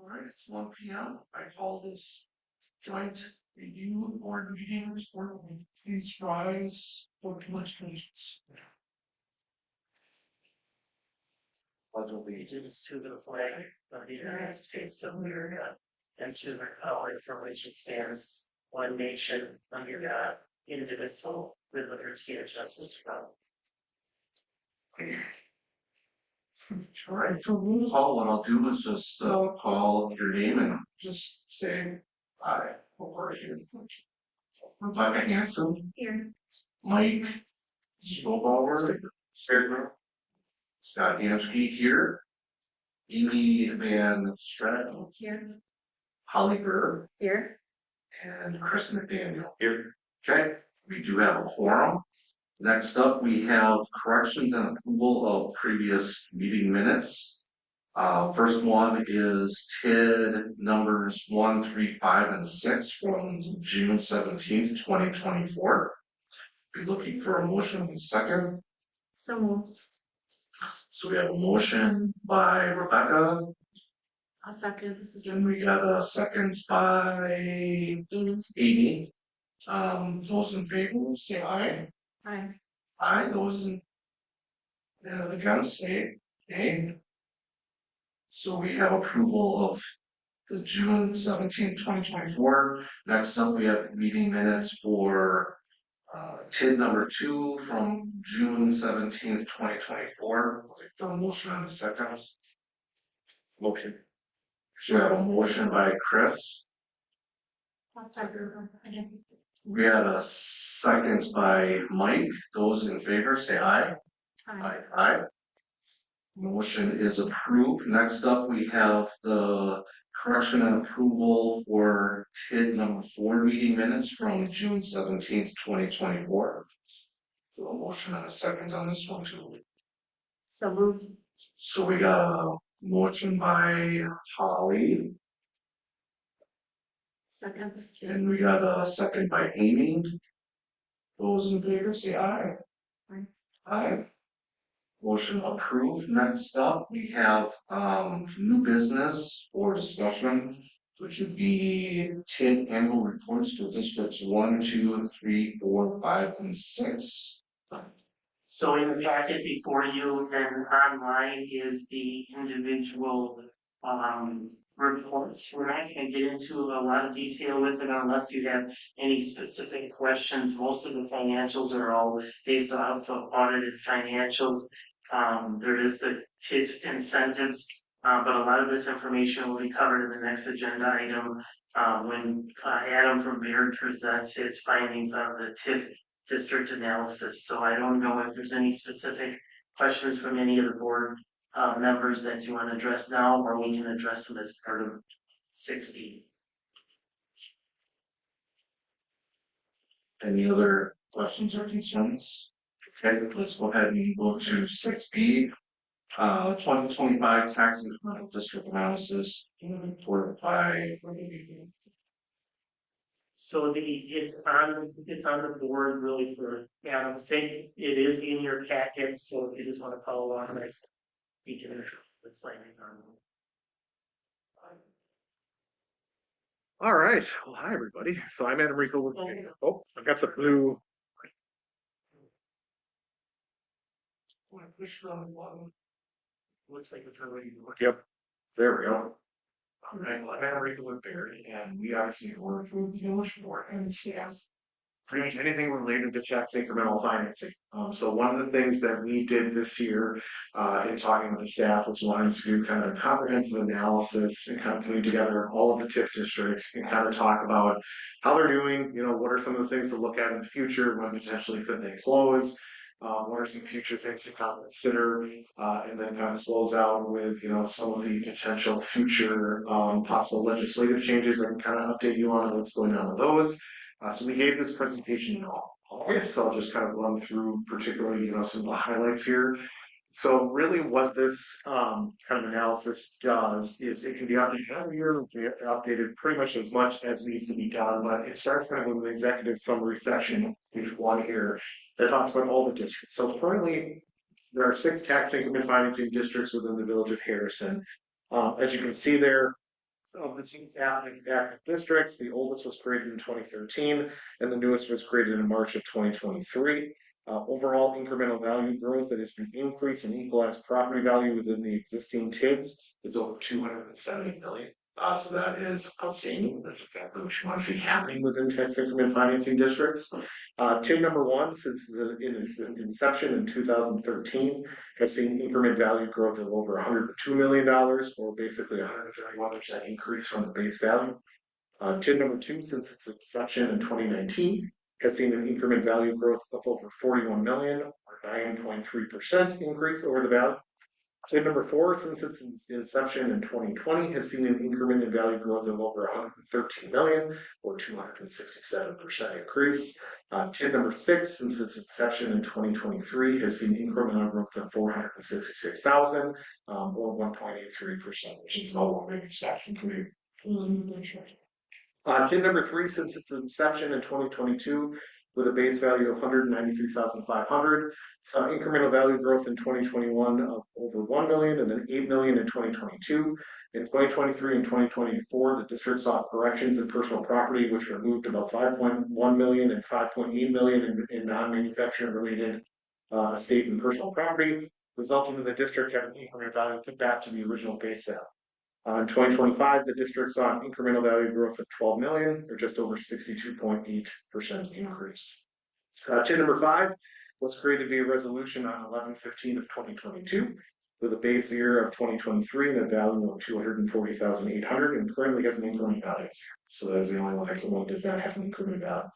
All right, it's 1 p.m. I call this joint review board meetings. Board, please rise for pledge allegiance. Pledge allegiance to the flag of the United States of America and to the republic for which it stands, one nation, under God, indivisible, with liberty and justice for all. All right, for roll call, what I'll do is just call your name and just say hi over here. Rebecca Hanson. Here. Mike Schobauer. Scott Hansky here. Amy Van Stratton. Here. Holly Burr. Here. And Chris McDaniel. Here. Okay, we do have a quorum. Next up, we have corrections and approval of previous meeting minutes. First one is TID numbers 1, 3, 5, and 6 from June 17th, 2024. Be looking for a motion in a second. So moved. So we have a motion by Rebecca. I'll second. This is Then we got a second by Amy. Amy. Those in favor, say aye. Hi. Aye. Those in against, say nay. So we have approval of the June 17th, 2024. Next up, we have meeting minutes for TID number 2 from June 17th, 2024. For a motion on the second. Motion. So we have a motion by Chris. I'll second. We had a second by Mike. Those in favor say aye. Hi. Aye. Motion is approved. Next up, we have the correction and approval for TID number 4 meeting minutes from June 17th, 2024. So a motion and a second on this one too. So moved. So we got a motion by Holly, Second. This too. and we got a second by Amy. Those in favor say aye. Aye. Aye. Motion approved. Next up, we have new business for discussion, which would be TID annual reports for districts 1, 2, 3, 4, 5, and 6. So in the packet before you and online is the individual reports. We're not going to get into a lot of detail with it unless you have any specific questions. Most of the financials are all based off of audited financials. There is the TIF incentives, but a lot of this information will be covered in the next agenda item when Adam from Baird presents his findings on the TIF district analysis. So I don't know if there's any specific questions from any of the board members that you want to address now, or we can address them as part of 6B. Any other questions or concerns? Okay, let's go ahead and go to 6B, 2025 tax incremental district analysis, reported by. So it's on the board really for Adam's sake. It is in your packet, so if you just want to follow along, we can the slide is on. All right. Well, hi everybody. So I'm Enrico. Oh, I've got the blue. Push the button. Looks like it's already working. Yep. There we go. All right, well, I'm Enrico with Baird, and we obviously work with the village board and staff. Pretty much anything related to tax incremental financing. So one of the things that we did this year in talking with the staff was wanting to do kind of a comprehensive analysis and kind of putting together all of the TIF districts and kind of talk about how they're doing, what are some of the things to look at in the future, when potentially could they close, what are some future things to kind of consider, and then kind of close out with, some of the potential future possible legislative changes and kind of update you on what's going on with those. So we gave this presentation in August, so I'll just kind of run through particularly, some of the highlights here. So really what this kind of analysis does is it can be updated every year, it can be updated pretty much as much as needs to be done, but it starts kind of with an executive summary section, page 1 here, that talks about all the districts. So currently, there are 6 tax increment financing districts within the village of Harrison. As you can see there, So the two active districts, the oldest was created in 2013 and the newest was created in March of 2023. Overall incremental value growth, that is the increase in equalized property value within the existing TIDs, is over 270 million. So that is outstanding. That's exactly what you want to see happening within tax increment financing districts. TID number one, since in its inception in 2013, has seen increment value growth of over $102 million, or basically 131% increase from the base value. TID number two, since its inception in 2019, has seen an increment value growth of over 41 million, or 9.3% increase over the value. TID number four, since its inception in 2020, has seen an increment in value growth of over 113 million, or 267% increase. TID number six, since its inception in 2023, has seen incremental growth of 466,000, or 1.83%, which is about what we expect from community. TID number three, since its inception in 2022, with a base value of 193,500, saw incremental value growth in 2021 of over 1 million and then 8 million in 2022. In 2023 and 2024, the district saw corrections in personal property, which removed about 5.1 million and 5.8 million in non-manufacturing related estate and personal property, resulting in the district having incremental value put back to the original base value. In 2025, the district saw an incremental value growth of 12 million, or just over 62.8% increase. TID number five was created via resolution on 11/15 of 2022, with a base year of 2023 and a value of 240,800, and currently has an increment value. So that is the only one that does not have an increment value.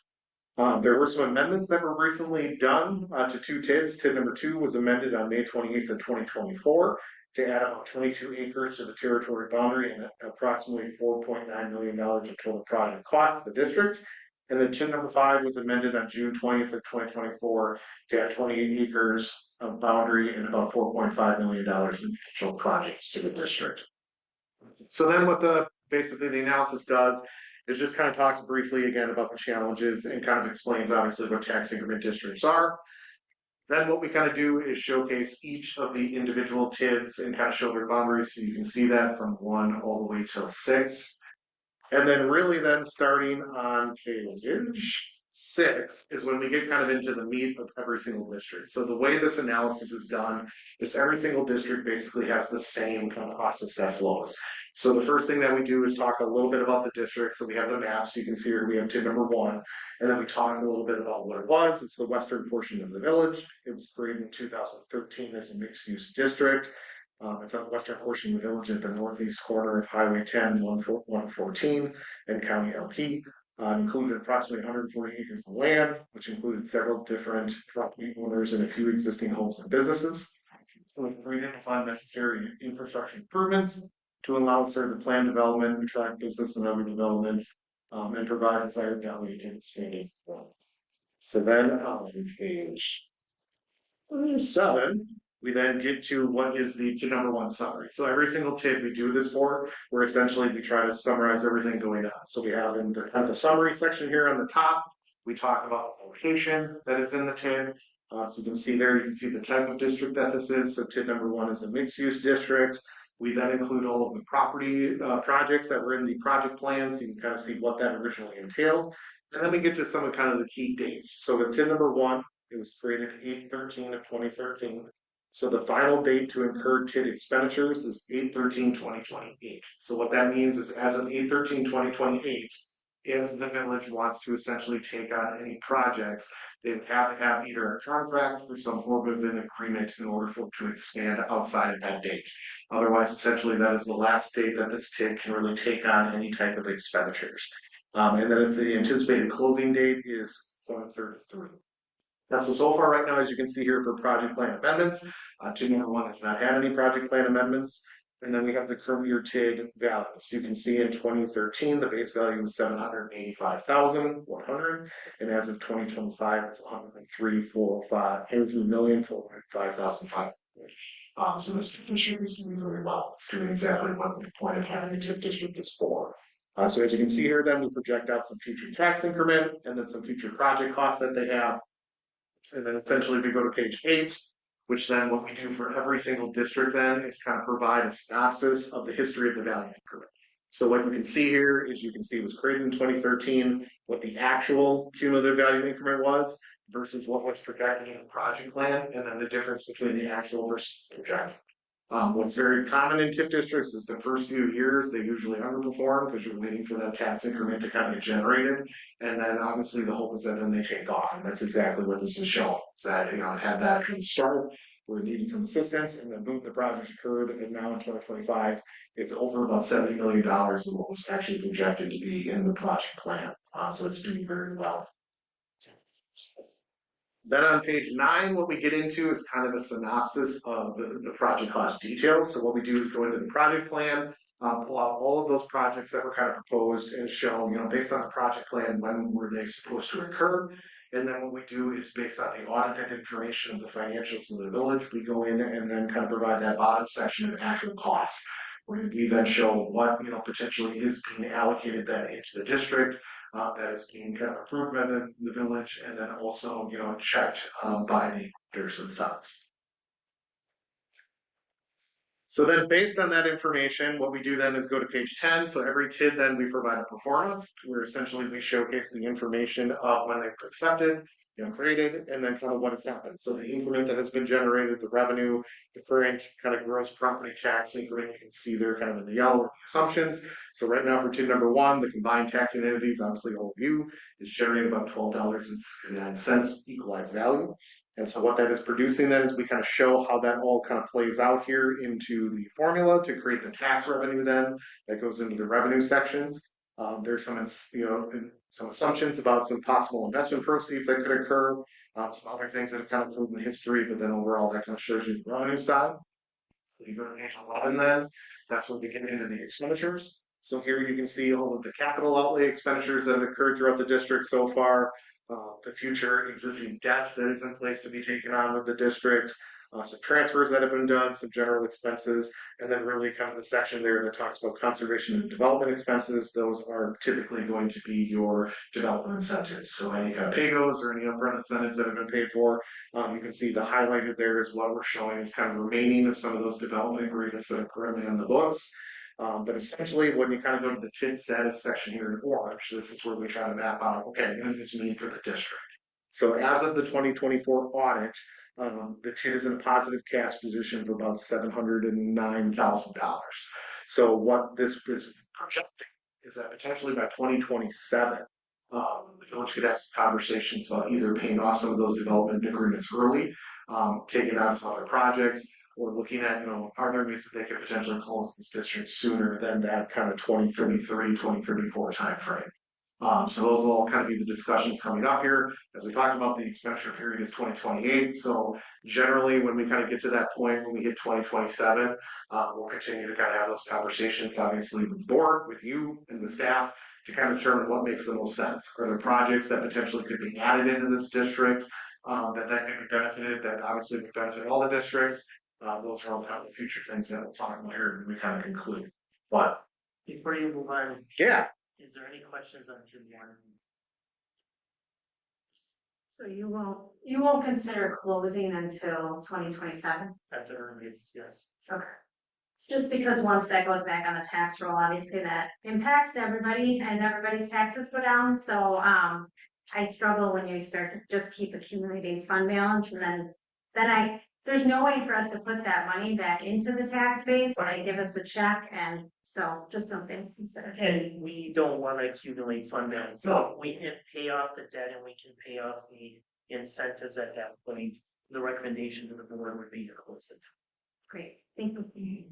There were some amendments that were recently done to two TIDs. TID number two was amended on May 28th of 2024 to add about 22 acres to the territory boundary and approximately $4.9 million of total project cost of the district. And then TID number five was amended on June 20th of 2024 to add 28 acres of boundary and about $4.5 million in potential projects to the district. So then what basically the analysis does is just kind of talks briefly again about the challenges and kind of explains obviously what tax increment districts are. Then what we kind of do is showcase each of the individual TIDs and kind of show their boundaries, so you can see that from 1 all the way till 6. And then really then starting on page 6 is when we get kind of into the meat of every single district. So the way this analysis is done is every single district basically has the same kind of process that flows. So the first thing that we do is talk a little bit about the district. So we have the map, so you can see here we have TID number one, and then we talk a little bit about what it was. It's the western portion of the village. It was created in 2013 as a mixed-use district. It's on the western portion of the village at the northeast corner of Highway 10, 114, and County LP. Included approximately 140 acres of land, which included several different property owners and a few existing homes and businesses. So we created to fund necessary infrastructure improvements to allow certain plan development, attract business and other development, and provide desired value to the state. So then on page 7, we then get to what is the TID number one summary. So every single TID we do this for, where essentially we try to summarize everything going on. So we have in the summary section here on the top, we talk about the location that is in the TID. So you can see there, you can see the type of district that this is. So TID number one is a mixed-use district. We then include all of the property projects that were in the project plan, so you can kind of see what that originally entailed. And then we get to some of kind of the key dates. So with TID number one, it was created 8/13 of 2013. So the final date to incur TID expenditures is 8/13/2028. So what that means is as of 8/13/2028, if the village wants to essentially take on any projects, they would have to have either a contract or some form of an agreement in order for it to expand outside of that date. Otherwise, essentially, that is the last date that this TID can really take on any type of expenditures. And then it's the anticipated closing date is 2033. Now, so far right now, as you can see here for project plan amendments, TID number one has not had any project plan amendments. And then we have the current year TID values. You can see in 2013, the base value was 785,100. And as of 2025, it's 103,405,500. So this district is doing very well. It's doing exactly what the point of having a TID district is for. So as you can see here, then we project out some future tax increment and then some future project costs that they have. And then essentially we go to page 8, which then what we do for every single district then is kind of provide a synopsis of the history of the value increment. So what you can see here is you can see it was created in 2013, what the actual cumulative value increment was versus what was projected in the project plan, and then the difference between the actual versus the projected. What's very common in TIF districts is the first few years, they usually underperform because you're waiting for that tax increment to kind of get generated. And then obviously the hope is that then they take off. And that's exactly what this is showing. Is that, it had that from the start, where it needed some assistance, and then boom, the project occurred. And now in 2025, it's over about $70 million of what was actually projected to be in the project plan. So it's doing very well. Then on page 9, what we get into is kind of a synopsis of the project cost details. So what we do is go into the project plan, pull out all of those projects that were kind of proposed and show, based on the project plan, when were they supposed to occur. And then what we do is based on the audited information of the financials of the village, we go in and then kind of provide that bottom section of actual costs. Where we then show what, potentially is being allocated then into the district. That is being kind of approved by the village, and then also, checked by the auditors themselves. So then based on that information, what we do then is go to page 10. So every TID then we provide a pro forma, where essentially we showcase the information of when they were accepted, created, and then kind of what has happened. So the increment that has been generated, the revenue, the current kind of gross property tax increment, you can see there kind of in the yellow assumptions. So right now for TID number 1, the combined taxing entities, obviously all of you, is generating about $12.09 equalized value. And so what that is producing then is we kind of show how that all kind of plays out here into the formula to create the tax revenue then that goes into the revenue sections. There's some assumptions about some possible investment proceeds that could occur, some other things that have kind of proven history, but then overall that kind of shows you the revenue side. So you go to page 11 then, that's where we get into the expenditures. So here you can see all of the capital outlay expenditures that have occurred throughout the district so far, the future existing debt that is in place to be taken on with the district, some transfers that have been done, some general expenses, and then really kind of the section there that talks about conservation and development expenses. Those are typically going to be your development incentives. So any kind of PAYGOs or any upfront incentives that have been paid for, you can see the highlighted there is what we're showing is kind of remaining of some of those development agreements that are currently on the books. But essentially, when you kind of go to the TID status section here in orange, this is where we try to map out, okay, what does this mean for the district? So as of the 2024 audit, the TID is in a positive cash position of about $709,000. So what this is projecting is that potentially by 2027, the village could have some conversations about either paying off some of those development agreements early, taking on some other projects, or looking at, are there ways that they could potentially close this district sooner than that kind of 2033, 2034 timeframe. So those will all kind of be the discussions coming up here. As we talked about, the expenditure period is 2028. So generally, when we kind of get to that point, when we hit 2027, we'll continue to kind of have those conversations, obviously with the board, with you and the staff, to kind of determine what makes the most sense. Are there projects that potentially could be added into this district that could be benefited, that obviously would benefit all the districts? Those are all kind of the future things that we'll talk about here and we kind of conclude. But Before you move on, yeah. is there any questions on TID 1? So you won't consider closing until 2027? At the earliest, yes. Okay. It's just because once that goes back on the tax roll, obviously that impacts everybody and everybody's taxes go down. So I struggle when you start to just keep accumulating fund balance, and then there's no way for us to put that money back into the tax base. Like give us a check, and so just something to consider. And we don't want to accumulate fund balance, so we can pay off the debt and we can pay off the incentives at that point. The recommendation to the board would be to close it. Great, thank you.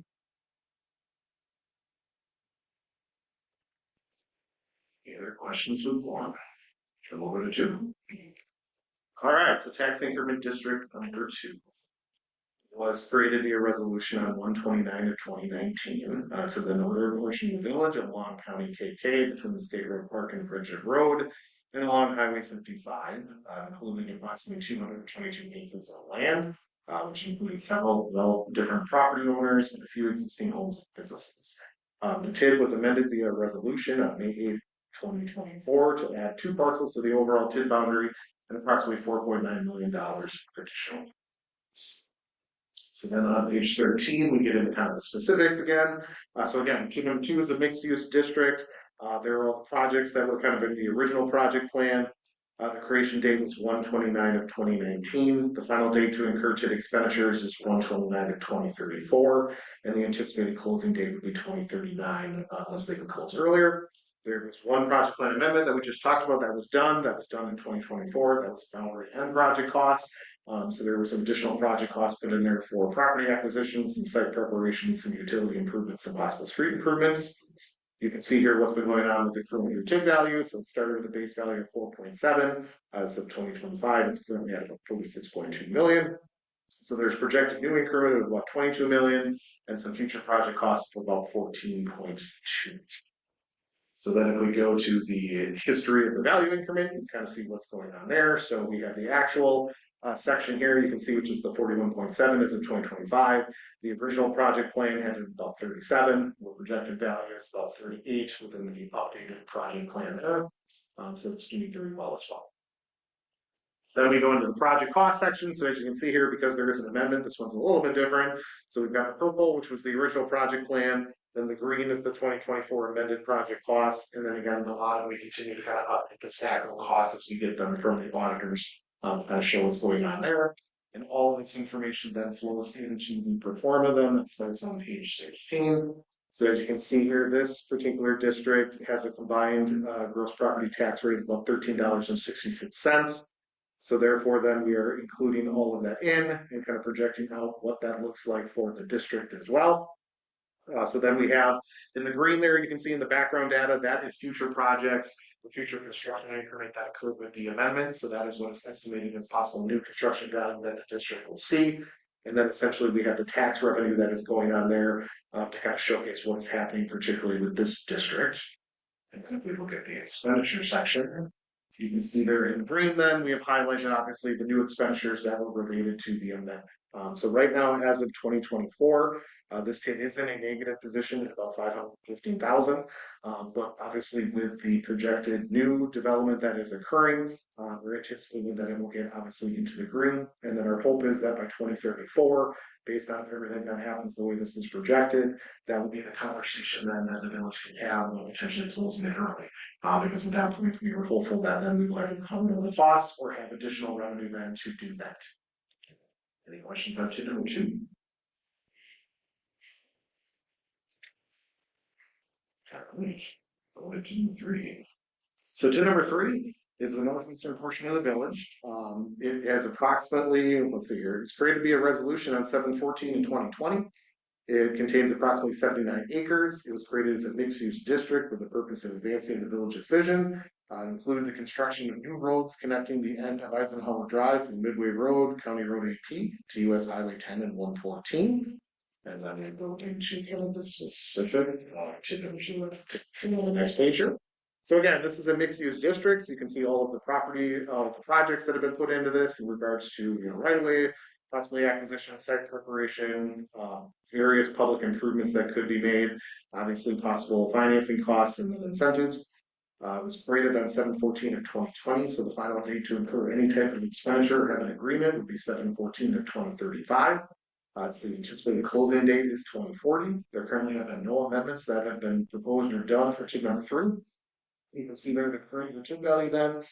Any other questions with one? Then we'll go to 2. All right, so tax increment district number 2 was created via resolution on 1/29 of 2019. To the northern portion of the village of Long County KK between the State Road Park and Bridget Road and along Highway 55, including approximately 222 acres of land, which includes several different property owners and a few existing homes and businesses. The TID was amended via resolution on May 8th, 2024 to add 2 parcels to the overall TID boundary and approximately $4.9 million additional. So then on page 13, we get into kind of the specifics again. So again, team number 2 is a mixed use district. There are all the projects that were kind of in the original project plan. The creation date was 1/29 of 2019. The final date to incur TID expenditures is 1/29 of 2034, and the anticipated closing date would be 2039, unless they can close earlier. There was one project plan amendment that we just talked about that was done. That was done in 2024. That was boundary and project costs. So there were some additional project costs put in there for property acquisitions, some site preparations, some utility improvements, some possible street improvements. You can see here what's been going on with the current TID value. So it started with a base value of 4.7 as of 2025. It's currently at about 46.2 million. So there's projected new increment of about 22 million and some future project costs of about 14.2. So then if we go to the history of the value increment, you kind of see what's going on there. So we have the actual section here, you can see, which is the 41.7 is in 2025. The original project plan had about 37, where projected value is about 38 within the updated project plan there. So it's doing very well as well. Then we go into the project cost section. So as you can see here, because there is an amendment, this one's a little bit different. So we've got the purple, which was the original project plan. Then the green is the 2024 amended project costs. And then again, the bottom, we continue to kind of update the stack of costs as we get them from the auditors, kind of show what's going on there. And all of this information then flows into the pro forma then that starts on page 16. So as you can see here, this particular district has a combined gross property tax rate of about $13.66. So therefore, then we are including all of that in and kind of projecting out what that looks like for the district as well. So then we have in the green there, you can see in the background data, that is future projects, the future construction increment that occurred with the amendment. So that is what is estimated as possible new construction value that the district will see. And then essentially we have the tax revenue that is going on there to kind of showcase what is happening, particularly with this district. And then if we look at the expenditure section, you can see there in green then, we have highlighted obviously the new expenditures that were related to the amendment. So right now, as of 2024, this TID is in a negative position at about 515,000. But obviously with the projected new development that is occurring, we're anticipating that it will get obviously into the green. And then our hope is that by 2034, based on everything that happens the way this is projected, that will be the conversation then that the village can have when potentially closing it early. Because at that point, we were hopeful that then we will either cover the costs or have additional revenue then to do that. Any questions on TID number 2? Go to TID 3. So TID number 3 is the northeastern portion of the village. It has approximately, let's see here, it's created to be a resolution on 7/14 in 2020. It contains approximately 79 acres. It was created as a mixed-use district with the purpose of advancing the village's vision. Included the construction of new roads connecting the end of Eisenhower Drive from Midway Road, County Road AP, to US Highway 10 and 114. And then we go into kind of the specific to the next page here. So again, this is a mixed-use district. So you can see all of the property, all of the projects that have been put into this in regards to right-of-way, possibly acquisition, site preparation, various public improvements that could be made, obviously possible financing costs and incentives. It was created on 7/14 of 2020, so the final date to incur any type of expenditure or have an agreement would be 7/14 of 2035. So the anticipated closing date is 2040. There currently have been no amendments that have been proposed or done for TID number 3. You can see there the current TID value then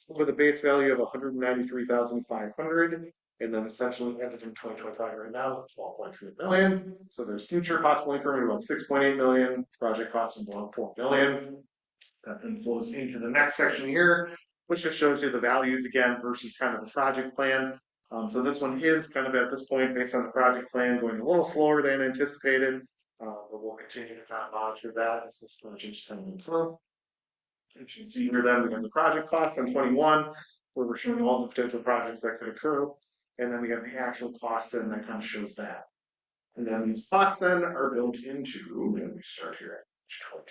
with a base value of 193,500. And then essentially ended in 2025 right now, 12.3 million. So there's future possible increment of about 6.8 million, project costs of about 4 million. That then flows into the next section here, which just shows you the values again versus kind of the project plan. So this one is kind of at this point, based on the project plan, going a little slower than anticipated, but we'll continue to kind of monitor that as this project's coming through. As you can see here then, we have the project costs on 21, where we're showing all the potential projects that could occur. And then we have the actual cost then that kind of shows that. And then these costs then are built into, and we start here at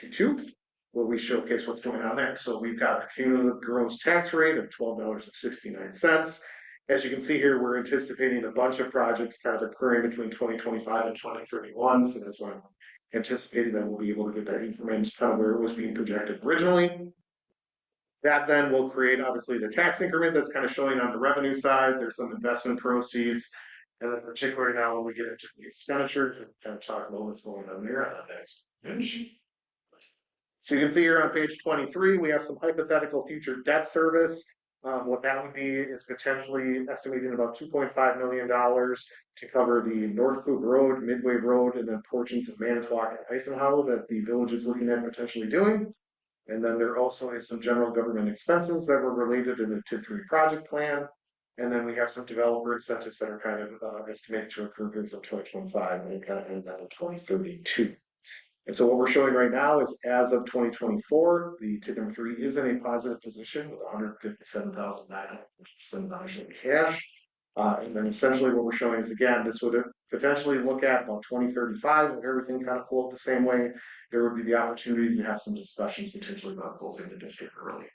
page 22, where we showcase what's going on there. So we've got the cumulative gross tax rate of $12.69. As you can see here, we're anticipating a bunch of projects kind of occurring between 2025 and 2031. So that's why I'm anticipating that we'll be able to get that increment kind of where it was being projected originally. That then will create obviously the tax increment that's kind of showing on the revenue side. There's some investment proceeds. And then particularly now when we get into the expenditures, we kind of talk about what's going on there on that next page. So you can see here on page 23, we have some hypothetical future debt service. What that would be is potentially estimating about $2.5 million to cover the North Coop Road, Midway Road, and then portions of Manitowoc and Eisenhower that the village is looking at potentially doing. And then there also is some general government expenses that were related in the TID 3 project plan. And then we have some developer incentives that are kind of estimated to occur here from 2025 and kind of end that in 2032. And so what we're showing right now is as of 2024, the TID number 3 is in a positive position with $157,900 in cash. And then essentially what we're showing is, again, this would potentially look at about 2035 if everything kind of flowed the same way. There would be the opportunity to have some discussions potentially about closing the district early.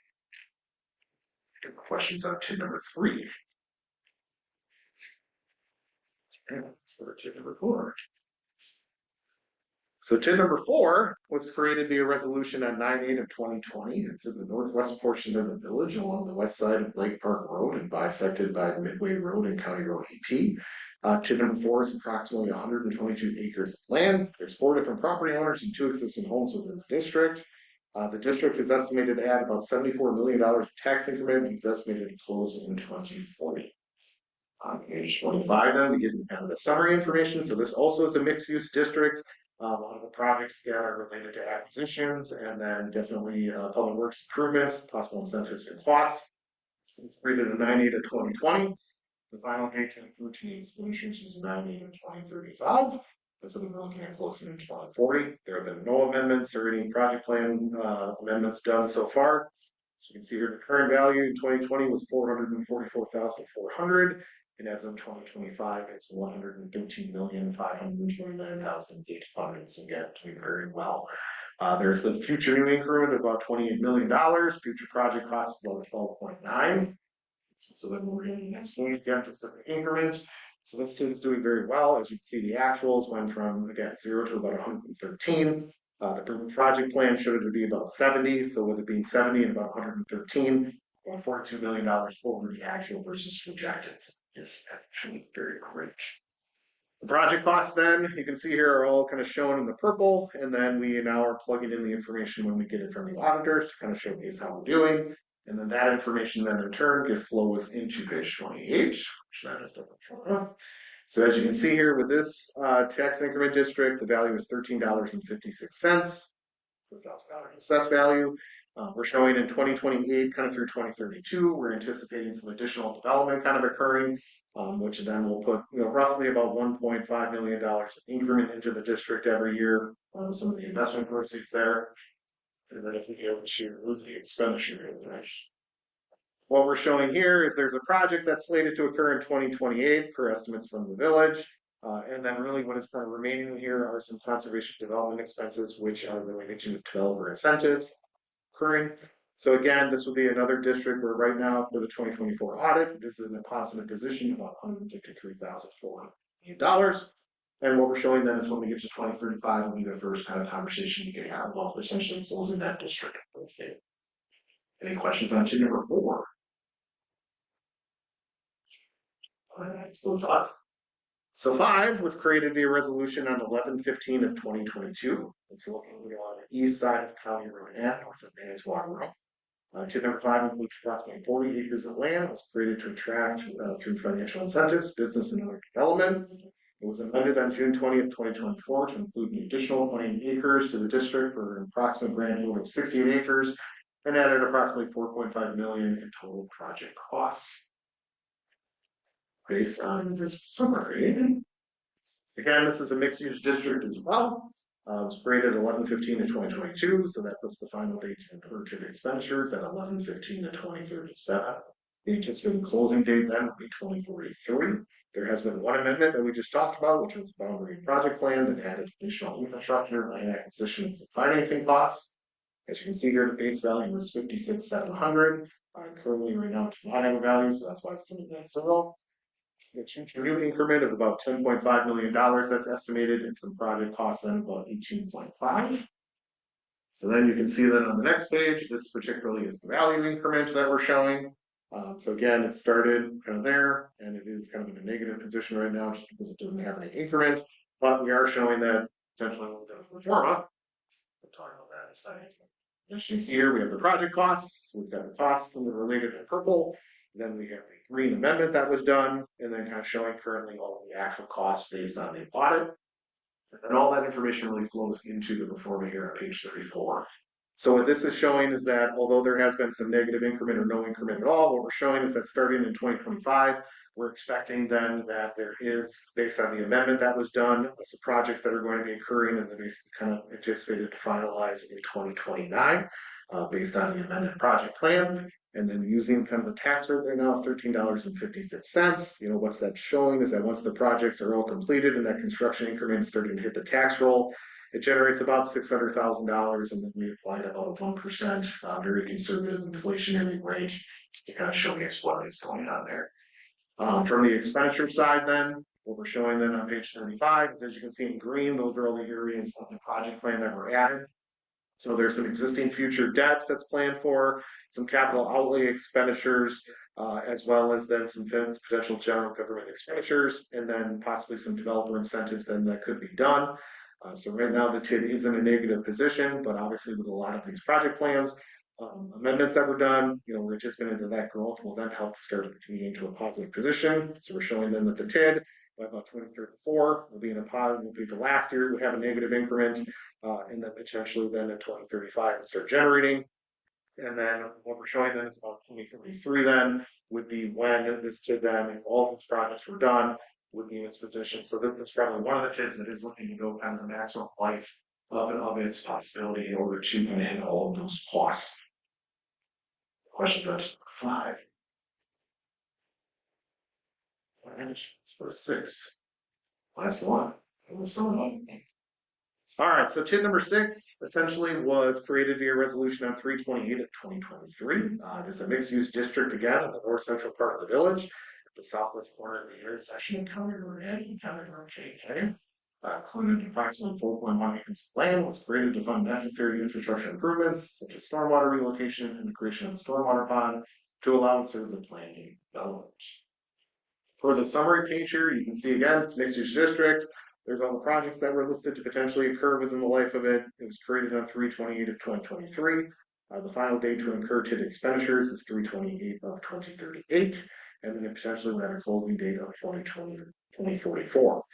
Questions on TID number 3? Let's go to TID number 4. So TID number 4 was created via resolution on 9/8 of 2020. It's in the northwest portion of the village along the west side of Lake Park Road and bisected by Midway Road and County Road EP. TID number 4 is approximately 122 acres of land. There's 4 different property owners and 2 existing homes within the district. The district is estimated to add about $74 million of tax increment and is estimated to close in 2040. On page 25 then, we get kind of the summary information. So this also is a mixed use district. A lot of the projects that are related to acquisitions and then definitely public works improvements, possible incentives and costs. It's created in 9/8 of 2020. The final date to routine solutions is 9/8 of 2035. And so we're looking at closer to 2040. There have been no amendments or any project plan amendments done so far. So you can see here the current value in 2020 was $444,400. And as of 2025, it's $113,529,800. So again, doing very well. There's the future new increment of about $28 million. Future project costs about 12.9. So then we're in the next page, the emphasis of the increment. So this is doing very well. As you can see, the actuals went from, again, 0 to about 113. The project plan showed it to be about 70. So with it being 70 and about 113, or $42 million over the actual versus projected is actually very great. The project costs then, you can see here, are all kind of shown in the purple, and then we now are plugging in the information when we get it from the auditors to kind of showcase how we're doing. And then that information then in turn flows into page 28, which that is the formula. So as you can see here with this tax increment district, the value is $13.56 per $1,000 assessed value. We're showing in 2028 kind of through 2032, we're anticipating some additional development kind of occurring, which then will put roughly about $1.5 million of increment into the district every year. Some of the investment proceeds there. And then if we go to the expenditure information. What we're showing here is there's a project that's slated to occur in 2028 per estimates from the village. And then really what is kind of remaining here are some conservation development expenses, which are related to developer incentives occurring. So again, this would be another district where right now for the 2024 audit, this is in a positive position, about $153,400. And what we're showing then is when we get to 2035, will be the first kind of conversation you can have about potentially closing that district. Okay. Any questions on TID number 4? So 5. So 5 was created via resolution on 11/15 of 2022. It's located on the east side of County Road N, north of Manitowoc Road. TID number 5 includes approximately 40 acres of land. It was created to attract through financial incentives, business and other development. It was amended on June 20th, 2024 to include an additional 20 acres to the district for an approximate grand total of 68 acres and added approximately $4.5 million in total project costs. Based on this summary, again, this is a mixed-use district as well. It was created 11/15 of 2022, so that puts the final date to the expenditures at 11/15 of 2037. The anticipated closing date then will be 2043. There has been one amendment that we just talked about, which was the boundary project plan that added additional infrastructure, land acquisitions, and financing costs. As you can see here, the base value was $56,700. Currently, right now, it's not have a value, so that's why it's coming in at 0. It's a new increment of about $10.5 million that's estimated, and some project costs then about 18.5. So then you can see that on the next page, this particularly is the value increment that we're showing. So again, it started kind of there, and it is kind of in a negative position right now just because it doesn't have any increment. But we are showing that potentially we'll do pro forma. We'll talk about that in a second. As you can see here, we have the project costs. So we've got the costs that are related in purple. Then we have the green amendment that was done, and then kind of showing currently all of the actual costs based on the audit. And all that information really flows into the performing here on page 34. So what this is showing is that although there has been some negative increment or no increment at all, what we're showing is that starting in 2025, we're expecting then that there is, based on the amendment that was done, some projects that are going to be occurring and they're kind of anticipated to finalize in 2029, based on the amended project plan. And then using kind of the tax rate right now of $13.56, what's that showing is that once the projects are all completed and that construction increment is starting to hit the tax roll, it generates about $600,000, and then we applied about a 1%, very conservative inflationary rate to kind of showcase what is going on there. From the expenditure side, then, what we're showing then on page 35 is, as you can see in green, those are all the areas of the project plan that were added. So there's some existing future debt that's planned for, some capital outlay expenditures, as well as then some potential general government expenditures, and then possibly some developer incentives then that could be done. So right now the TID is in a negative position, but obviously with a lot of these project plans, amendments that were done, we're anticipating that that growth will then help start getting into a positive position. So we're showing then that the TID by about 2034 will be in a positive, will be the last year we have a negative increment, and then potentially then in 2035 start generating. And then what we're showing then is about 2033 then would be when this TID then, if all of these projects were done, would be in its position. So this is probably one of the TIDs that is looking to go kind of the maximum life of its possibility in order to hit all of those costs. Questions on 5. For 6. Last one. All right, so TID number 6 essentially was created via resolution on 3/28 of 2023. It is a mixed-use district again in the north central part of the village, at the southwest corner of the intersection of County Road Ed and County Road KK. Included approximately 4.1 acres of land, was created to fund necessary infrastructure improvements such as stormwater relocation and the creation of a stormwater pond to allow and serve the planning development. For the summary page here, you can see again, it's mixed use district. There's all the projects that were listed to potentially occur within the life of it. It was created on 3/28 of 2023. The final date to incur TID expenditures is 3/28 of 2038, and then it potentially will have a closing date of 2044.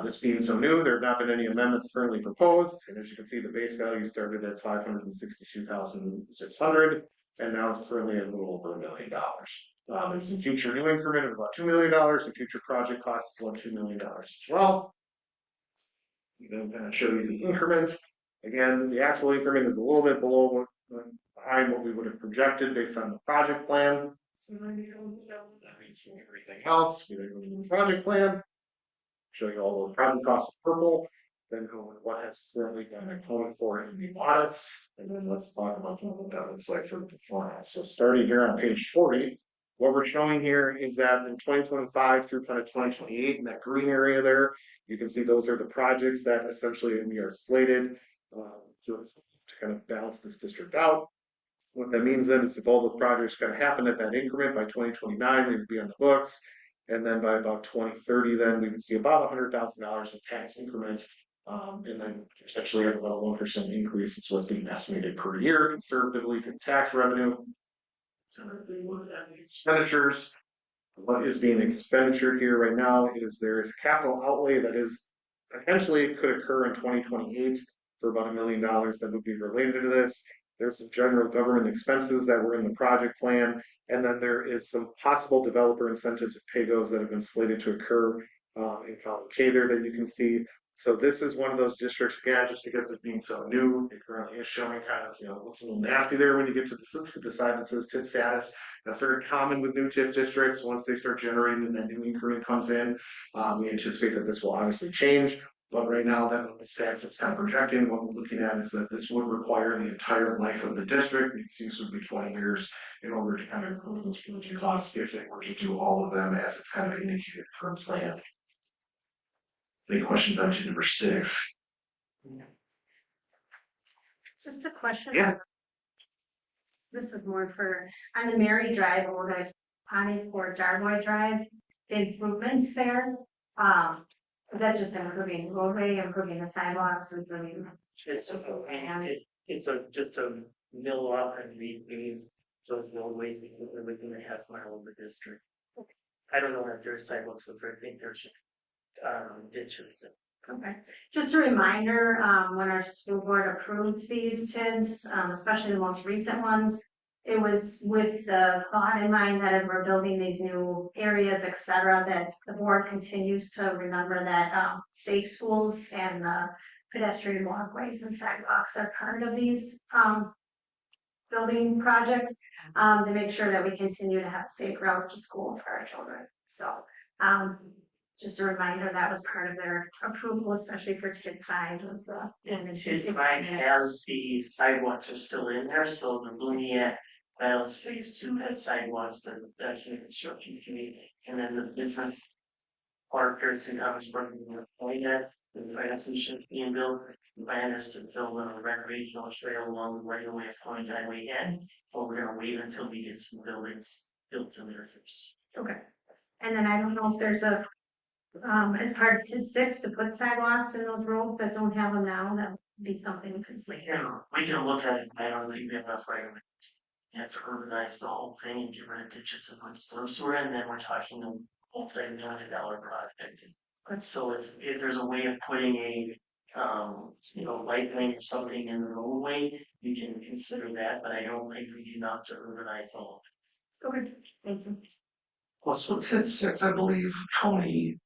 This being so new, there have not been any amendments currently proposed, and as you can see, the base value started at $562,600, and now it's currently a little over $1 million. There's a future new increment of about $2 million, and future project costs of about $2 million as well. Then kind of show you the increment. Again, the actual increment is a little bit below behind what we would have projected based on the project plan. So that means for everything else, we then go to the project plan, show you all the project costs in purple, then go with what has currently been accounted for in the audits, and then let's talk about what that looks like for the performance. So starting here on page 40, what we're showing here is that in 2025 through kind of 2028, in that green area there, you can see those are the projects that essentially we are slated to kind of balance this district out. What that means then is if all those projects kind of happen at that increment by 2029, they would be on the books. And then by about 2030, then we would see about $100,000 of tax increment. And then potentially have about a 1% increase. It's what's being estimated per year conservatively for tax revenue. So if we look at the expenditures, what is being expenditured here right now is there is a capital outlay that is potentially could occur in 2028 for about $1 million that would be related to this. There's some general government expenses that were in the project plan, and then there is some possible developer incentives at PAYGOs that have been slated to occur in column K there that you can see. So this is one of those districts, again, just because it's being so new, it currently is showing kind of, looks a little nasty there when you get to the side that says TID status. That's very common with new TIF districts. Once they start generating and that new increment comes in, we anticipate that this will obviously change. But right now, that the staff is kind of projecting, what we're looking at is that this would require the entire life of the district. It seems to be 20 years in order to kind of cover those religion costs if they were to do all of them as it's kind of indicated per plan. Any questions on to number 6? Just a question. Yeah. this is more for, on the Mary Drive over to Pawnee for Darboy Drive, the improvements there. Is that just improving roadway, improving the sidewalks, improving? It's it's just a mill up and we those roadways because we're within a half mile of the district. I don't know if there's sidewalks, if I think there's ditches. Okay, just a reminder, when our school board approved these TIDs, especially the most recent ones, it was with the thought in mind that as we're building these new areas, et cetera, that the board continues to remember that, safe schools and, pedestrian walkways and sidewalks are part of these, building projects, to make sure that we continue to have a safe route to school for our children. So, just a reminder that was part of their approval, especially for TID 5 was the. TID 5 has the sidewalks are still in there, so the Lumiere Islands Phase 2 has sidewalks that's in construction community. And then the business partners who comes from the the financial being built. The plan is to build a recreational trail along the right of way of Point Highway N, but we're gonna wait until we get some buildings built in there first. Okay, and then I don't know if there's a, as part of TID 6 to put sidewalks in those roads that don't have them now, that would be something we could see. We can look at it, I don't think we have enough right of way. You have to urbanize the whole thing and get rid of ditches and put storm sewer in, then we're talking a multi-million-dollar project. So if there's a way of putting a, light lane or something in the roadway, we can consider that, but I don't think we can opt to urbanize all. Okay, thank you. Plus with TID 6, I believe county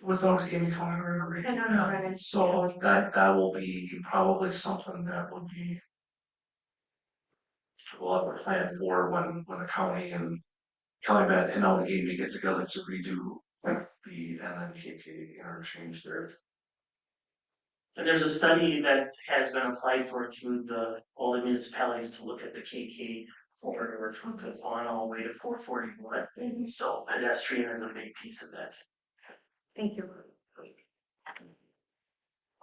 without any county right. I don't know, right. So that will be probably something that would be we'll have a plan for when the county and Calumet and Allegheny get together to redo with the NNKK interchange there. And there's a study that has been applied for through all the municipalities to look at the KK corridor from Cotuan all the way to 441. So pedestrian is a big piece of that. Thank you.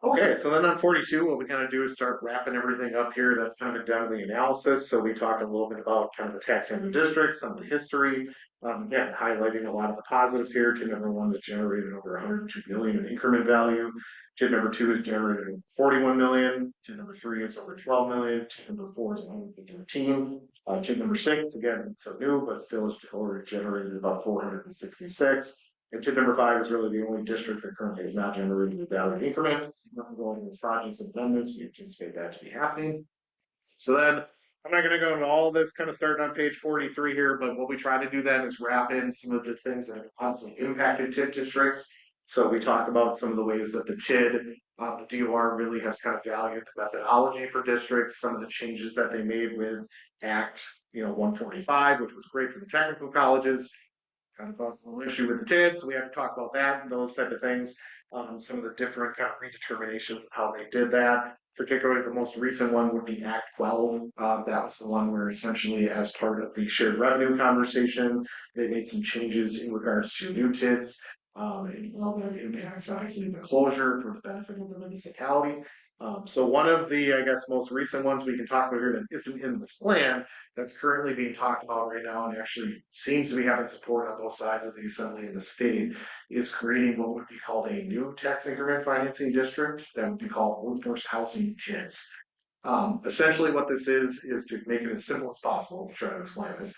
Okay, so then on 42, what we kind of do is start wrapping everything up here. That's kind of done the analysis. So we talked a little bit about kind of the tax center district, some of the history, again, highlighting a lot of the positives here. TID number 1 is generated over 102 million in increment value. TID number 2 is generated 41 million. TID number 3 is over 12 million. TID number 4 is 113. TID number 6, again, so new, but still is already generated about 466. And TID number 5 is really the only district that currently has not generated a value increment. Going with projects and amendments, we anticipate that to be happening. So then I'm not going to go into all this kind of starting on page 43 here, but what we try to do then is wrap in some of the things that have constantly impacted TID districts. So we talk about some of the ways that the TID, the DOR really has kind of valued the methodology for districts, some of the changes that they made with Act 145, which was great for the technical colleges. Kind of caused a little issue with the TID, so we have to talk about that and those type of things. Some of the different kind of redeterminations of how they did that. Particularly the most recent one would be Act 12. That was the one where essentially as part of the shared revenue conversation, they made some changes in regards to new TIDs. And all that impacts obviously the closure for the benefit of the municipality. So one of the, I guess, most recent ones we can talk about here that isn't in this plan that's currently being talked about right now and actually seems to be having support on both sides of the assembly and the state is creating what would be called a new tax increment financing district that would be called workforce housing TIDs. Essentially what this is to make it as simple as possible to try to explain this,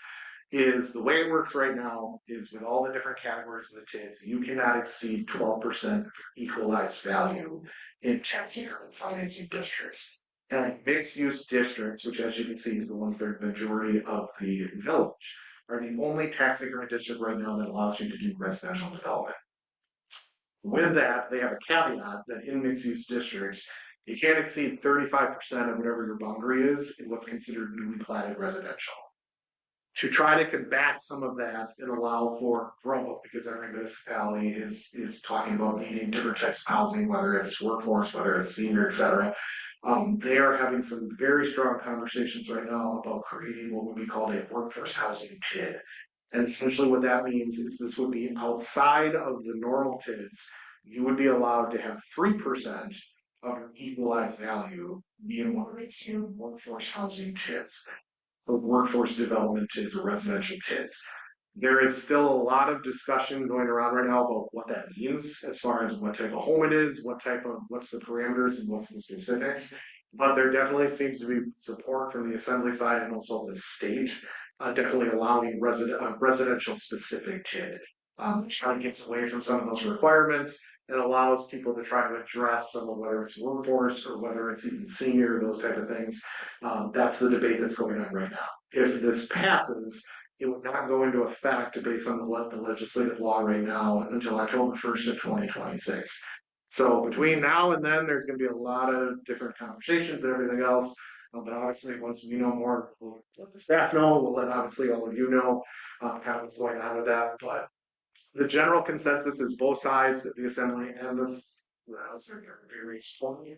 is the way it works right now is with all the different categories of the TIDs, you cannot exceed 12% equalized value in tax increment financing districts. And mixed use districts, which as you can see is the ones that are the majority of the village, are the only tax increment district right now that allows you to do residential development. With that, they have a caveat that in mixed use districts, you can't exceed 35% of whatever your boundary is in what's considered newly platted residential. To try to combat some of that and allow for growth, because every municipality is talking about needing different types of housing, whether it's workforce, whether it's senior, et cetera. They are having some very strong conversations right now about creating what would be called a workforce housing TID. And essentially what that means is this would be outside of the normal TIDs. You would be allowed to have 3% of your equalized value be in what we consider workforce housing TIDs. or workforce development TIDs or residential TIDs. There is still a lot of discussion going around right now about what that means as far as what type of home it is, what's the parameters and what's the specifics. But there definitely seems to be support from the assembly side and also the state, definitely allowing residential specific TID. Trying to get away from some of those requirements. It allows people to try to address some of whether it's workforce or whether it's even senior, those type of things. That's the debate that's going on right now. If this passes, it would not go into effect based on the legislative law right now until October 1st of 2026. So between now and then, there's going to be a lot of different conversations and everything else. But obviously, once we know more, we'll let the staff know. We'll let obviously all of you know kind of what's going on with that. But the general consensus is both sides, the assembly and the House, are very strong.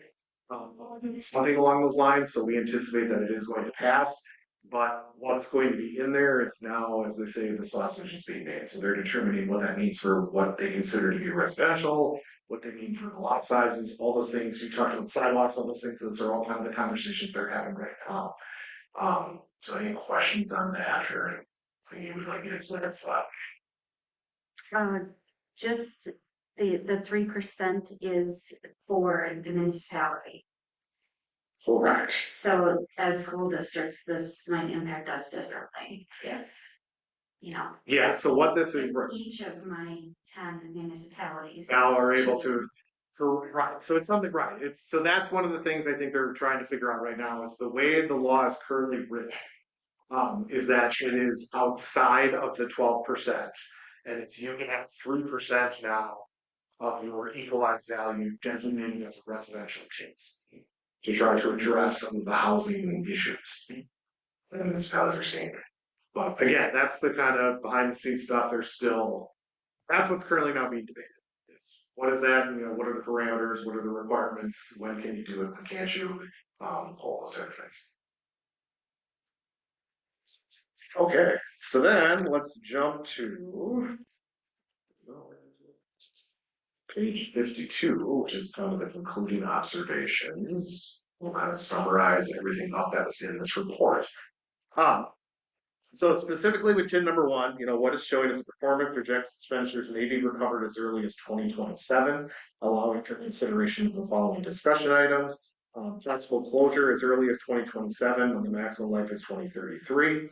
Something along those lines. So we anticipate that it is going to pass. But what's going to be in there is now, as they say, the sausage is being made. So they're determining what that means for what they consider to be residential, what they mean for the lot sizes, all those things. You talked about sidewalks, all those things. Those are all kind of the conversations they're having right now. So any questions on that or anything you would like me to clarify? Just the 3% is for the municipality. Correct. So as school districts, this might impact us differently if, you know. Yeah, so what this is, if each of my 10 municipalities now are able choose- right. So it's something right. So that's one of the things I think they're trying to figure out right now is the way the law is currently written. Is that it is outside of the 12%, and it's you can have 3% now of your equalized value designated as residential TIDs to try to address some of the housing issues that municipalities are seeing. But again, that's the kind of behind the scenes stuff. That's what's currently now being debated. Is what is that? What are the parameters? What are the requirements? When can you do it? When can't you? All those type of things. Okay, so then let's jump to page 52, which is kind of the concluding observations. We'll kind of summarize everything up that was in this report. So specifically with TID number 1, what it's showing is the performance projects expenditures may be recovered as early as 2027, allowing for consideration of the following discussion items. Possible closure as early as 2027 when the maximum life is 2033.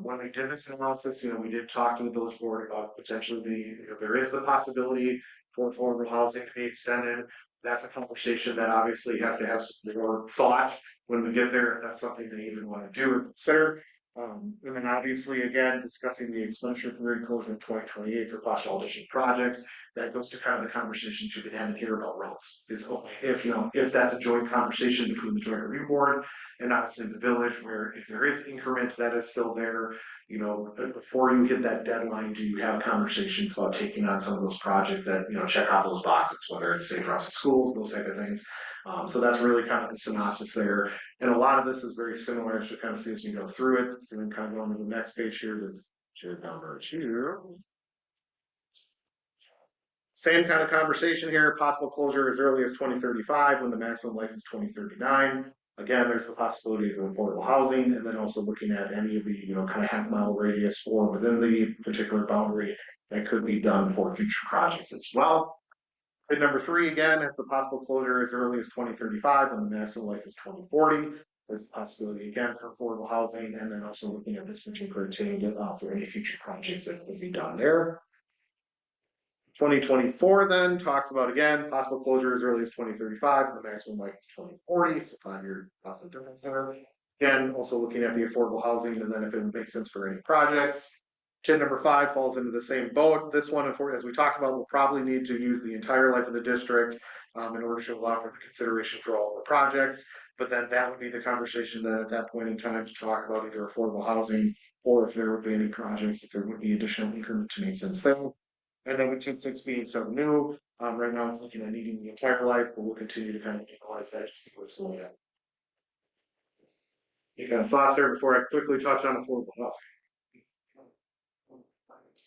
When we did this analysis, we did talk to the village board about potentially there is the possibility for affordable housing to be extended. That's a conversation that obviously has to have some more thought when we get there. If that's something they even want to do or consider. And then obviously, again, discussing the expenditure period closure in 2028 for partial addition projects. That goes to kind of the conversations you've been having here about roads. Is if that's a joint conversation between the joint review board and obviously the village, where if there is increment that is still there, before you hit that deadline, do you have conversations about taking on some of those projects that check out those boxes, whether it's safe routes to schools, those type of things. So that's really kind of the synopsis there. And a lot of this is very similar, as you kind of see as you go through it. So then kind of going to the next page here with TID number 2. Same kind of conversation here. Possible closure as early as 2035 when the maximum life is 2039. Again, there's the possibility of affordable housing, and then also looking at any of the kind of half-mile radius or within the particular boundary that could be done for future projects as well. TID number 3 again has the possible closure as early as 2035 when the maximum life is 2040. There's the possibility again for affordable housing, and then also looking at this particular TID for any future projects that could be done there. 2024 then talks about again possible closure as early as 2035 and the maximum life is 2040, so 5-year possible difference there. Again, also looking at the affordable housing and then if it makes sense for any projects. TID number 5 falls into the same boat. This one, as we talked about, we'll probably need to use the entire life of the district in order to allow for the consideration for all the projects. But then that would be the conversation then at that point in time to talk about either affordable housing or if there would be any projects, if there would be additional increment to make sense there. And then with TID 6 being so new, right now it's looking at needing the entire life, but we'll continue to kind of analyze that to see what's going on. Any kind of thoughts there before I quickly touch on affordable housing?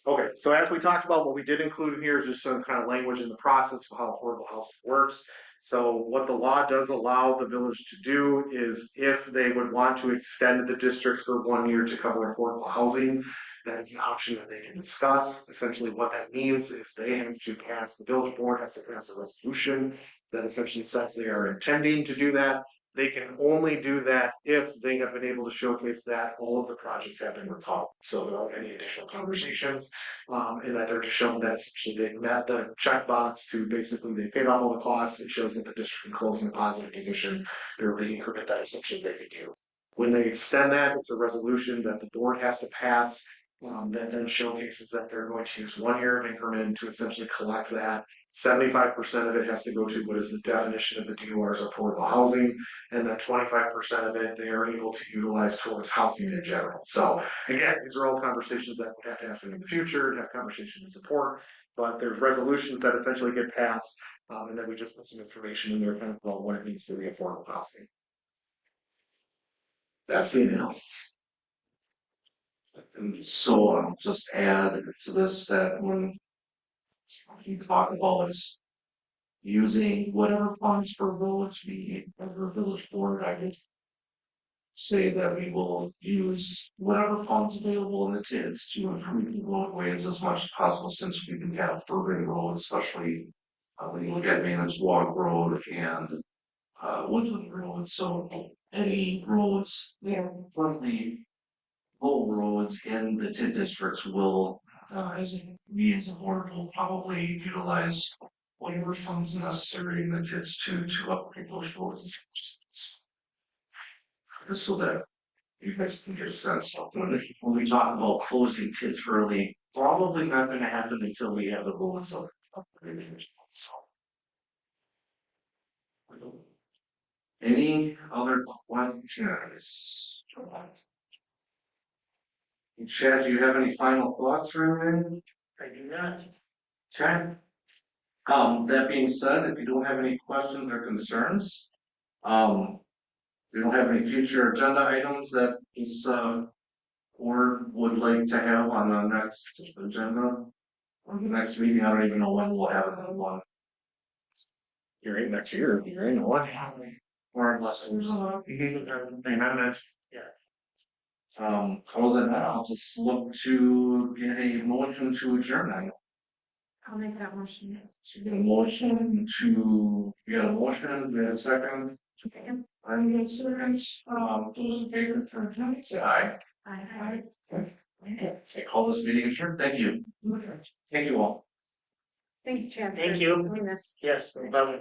Okay, so as we talked about, what we did include in here is just some kind of language in the process of how affordable housing works. So what the law does allow the village to do is if they would want to extend the districts for 1 year to cover affordable housing, that is an option that they can discuss. Essentially what that means is they have to pass, the village board has to pass a resolution that essentially says they are intending to do that. They can only do that if they have been able to showcase that all of the projects have been recalled. So there aren't any additional conversations, and that they're just showing that essentially they met the checkbox to basically they paid off all the costs. It shows that the district can close in a positive position. They're the increment that essentially they could do. When they extend that, it's a resolution that the board has to pass. That then showcases that they're going to use 1 year of increment to essentially collect that. 75% of it has to go to what is the definition of the DUR's affordable housing, and then 25% of it they are able to utilize towards housing in general. So again, these are all conversations that would have to happen in the future and have conversation and support, but there's resolutions that essentially get passed, and then we just put some information in there kind of about what it means to be affordable housing. That's the analysis. And so I'll just add to this that when you talk about is using whatever funds for village be or village board, I would say that we will use whatever funds available in the TIDs to improve the roadways as much as possible since we can have urban roads, especially when you look at Managed Walk Road and Woodland Road. So any roads there from the low roads in the TID districts will, we as a board will probably utilize whatever funds necessary in the TIDs to upgrade those roads. Just so that you guys can get a sense of when we talk about closing TIDs early, probably not going to happen until we have the roads upgraded. So. Any other questions? Chad, do you have any final thoughts or anything? I do not. Okay. That being said, if you don't have any questions or concerns, we don't have any future agenda items that this board would like to have on the next agenda or the next meeting. I don't even know when we'll have another one. You're in next year. You're in what? Or unless there's a amendment. Yeah. Other than that, I'll just look to get a motion to adjourn. I'll make that motion. So get a motion to, get a motion, get a second. I'm in seconds, those in favor for adjournment, say aye. Aye. I call this meeting adjourned, thank you. Thank you all. Thank you, Chad. Thank for you. doing this. Yes, bye.